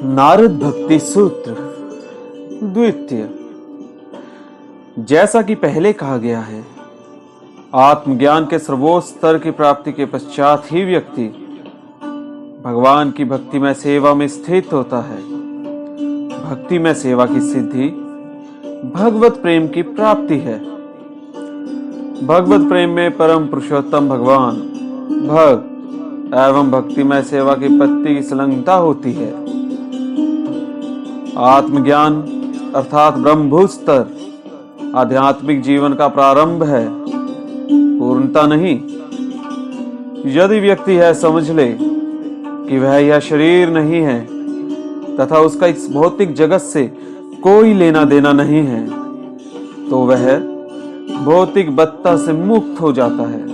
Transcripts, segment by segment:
नारद भक्ति सूत्र द्वितीय। जैसा कि पहले कहा गया है, आत्मज्ञान के सर्वोच्च स्तर की प्राप्ति के पश्चात ही व्यक्ति भगवान की भक्तिमय सेवा में स्थित होता है। भक्तिमय सेवा की सिद्धि भगवत प्रेम की प्राप्ति है। भगवत प्रेम में परम पुरुषोत्तम भगवान भक्त एवं भक्तिमय सेवा की पत्ति की संलग्नता होती है। आत्मज्ञान अर्थात ब्रह्मभूत स्तर आध्यात्मिक जीवन का प्रारंभ है, पूर्णता नहीं। यदि व्यक्ति यह समझ ले कि वह यह शरीर नहीं है तथा उसका इस भौतिक जगत से कोई लेना देना नहीं है, तो वह भौतिक बत्ता से मुक्त हो जाता है।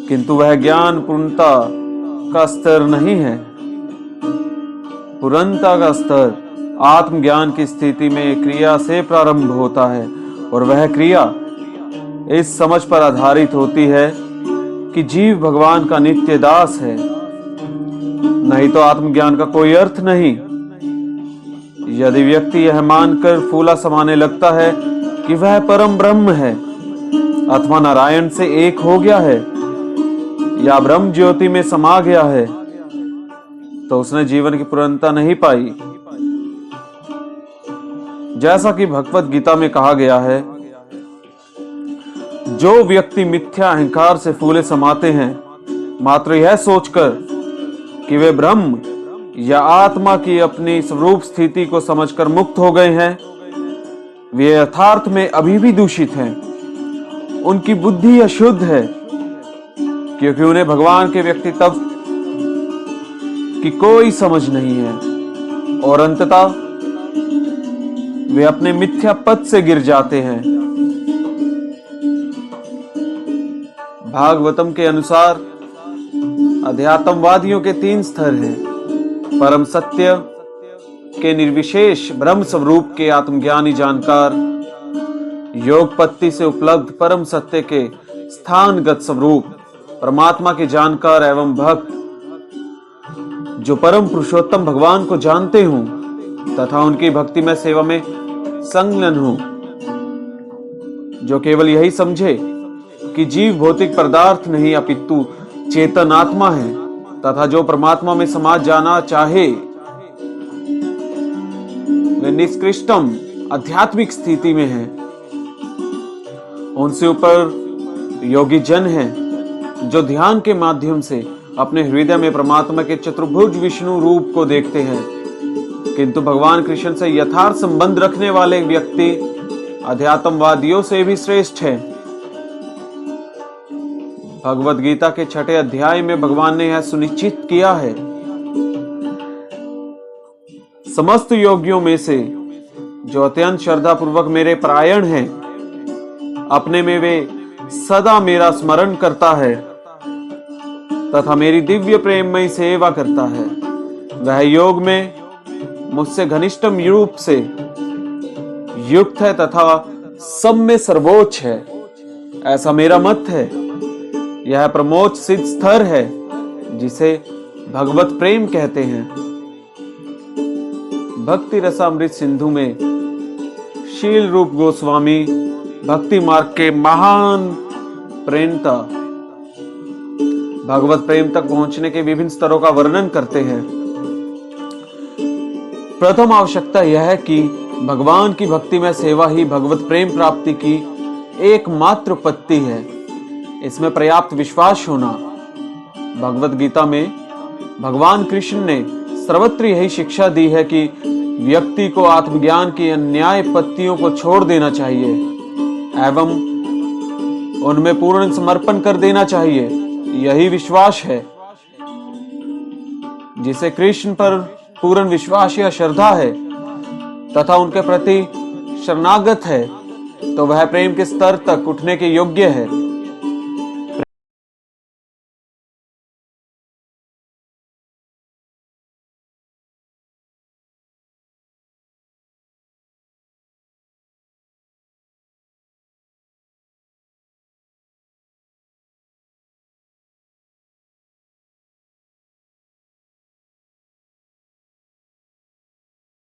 किंतु वह ज्ञान पूर्णता का स्तर नहीं है। पूर्णता का स्तर आत्मज्ञान की स्थिति में क्रिया से प्रारंभ होता है और वह क्रिया इस समझ पर आधारित होती है कि जीव भगवान का नित्य दास है, नहीं तो आत्मज्ञान का कोई अर्थ नहीं। यदि व्यक्ति यह मानकर फूला समाने लगता है कि वह परम ब्रह्म है अथवा नारायण से एक हो गया है या ब्रह्म ज्योति में समा गया है, तो उसने जीवन की पूर्णता नहीं पाई। जैसा कि भगवत गीता में कहा गया है, जो व्यक्ति मिथ्या अहंकार से फूले समाते हैं मात्र यह सोचकर कि वे ब्रह्म या आत्मा की अपनी स्वरूप स्थिति को समझकर मुक्त हो गए हैं, वे यथार्थ में अभी भी दूषित हैं। उनकी बुद्धि अशुद्ध है, क्योंकि उन्हें भगवान के व्यक्तित्व की कोई समझ नहीं है और अंततः वे अपने मिथ्या पद से गिर जाते हैं। भागवतम के अनुसार अध्यात्मवादियों के 3 स्तर हैं। परम सत्य के निर्विशेष ब्रह्म स्वरूप के आत्मज्ञानी जानकार, योग पत्ति से उपलब्ध परम सत्य के स्थानगत स्वरूप परमात्मा के जानकार एवं भक्त जो परम पुरुषोत्तम भगवान को जानते हों तथा उनकी भक्तिमय सेवा में संलग्न हों, जो केवल यही समझे कि जीव भौतिक पदार्थ नहीं अपितु चेतन आत्मा है तथा जो परमात्मा में समा जाना चाहे वे निष्कृष्टम आध्यात्मिक स्थिति में है। उनसे ऊपर योगी जन हैं जो ध्यान के माध्यम से अपने हृदय में परमात्मा के चतुर्भुज विष्णु रूप को देखते हैं। किंतु भगवान कृष्ण से यथार्थ संबंध रखने वाले व्यक्ति अध्यात्मवादियों से भी श्रेष्ठ है। भगवत गीता के 6 अध्याय में भगवान ने यह सुनिश्चित किया है, समस्त योगियों में से जो अत्यंत श्रद्धा पूर्वक मेरे परायण हैं, अपने में वे सदा मेरा स्मरण करता है तथा मेरी दिव्य प्रेममयी सेवा करता है, वह योग में मुझसे घनिष्ठम रूप से युक्त है तथा सब में सर्वोच्च है। ऐसा मेरा मत है। यह प्रमोद सिद्ध स्तर है जिसे भगवत प्रेम कहते हैं। भक्ति रसामृत सिंधु में शील रूप गोस्वामी भक्ति मार्ग के महान प्रेरणा भगवत प्रेम तक पहुंचने के विभिन्न स्तरों का वर्णन करते हैं। प्रथम आवश्यकता यह है कि भगवान की भक्तिमय सेवा ही भगवत प्रेम प्राप्ति की एकमात्र पत्ती है। इसमें पर्याप्त विश्वास होना। भगवत गीता में भगवान कृष्ण ने सर्वत्र यही शिक्षा दी है कि व्यक्ति को आत्मज्ञान की अन्याय पत्तियों को छोड़ देना चाहिए एवं उनमें पूर्ण समर्पण कर देना चाहिए। यही विश्वास है। जिसे कृष्ण पर पूर्ण विश्वास या श्रद्धा है तथा उनके प्रति शरणागत है, तो वह प्रेम के स्तर तक उठने के योग्य है।